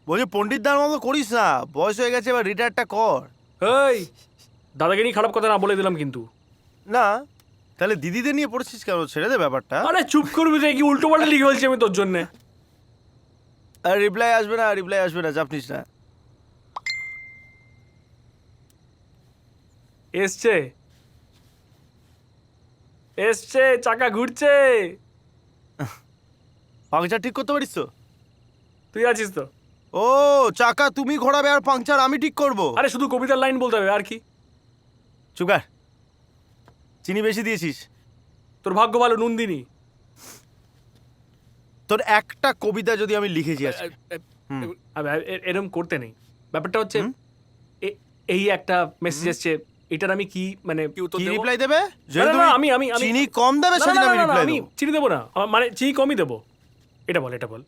বলছি পণ্ডিতদার মতো করিস না, বয়স হয়ে গেছে, এবার রিটায়ারটা কর। এই দাদাকে নিয়ে খারাপ কথা না বলে দিলাম কিন্তু। না তাহলে দিদিদের নিয়ে পড়েছিস কেন? ছেড়ে দে ব্যাপারটা। আরে চুপ করবি তো, কি উল্টো পাল্টা লিখে বলছি আমি তোর জন্য। আর রিপ্লাই আসবে না, রিপ্লাই আসবে না, চাপ নিস না। এসছে এসছে, চাকা ঘুরছে। পাংচার ঠিক করতে পারিস তো? তুই আছিস তো? ও, চাকা তুমি ঘোরাবে আর পাংচার আমি ঠিক করব? আরে শুধু কবিতার লাইন বলতে হবে আর কি। চুকার, চিনি বেশি দিয়েছিস। তোর ভাগ্য ভালো নন্দিনী। তোর একটা কবিতা যদি আমি লিখেছি আজকে। এরকম করতে নেই। ব্যাপারটা হচ্ছে এই একটা মেসেজ এসছে, এটার আমি কি মানে কি রিপ্লাই দেবে? আমি চিনি কম দেবে না, সেদিন না, আমি না, না, রিপ্লাই আমি দেবো। চিনি দেবো না, মানে চিনি কমই দেবো। এটা বল, এটা বল।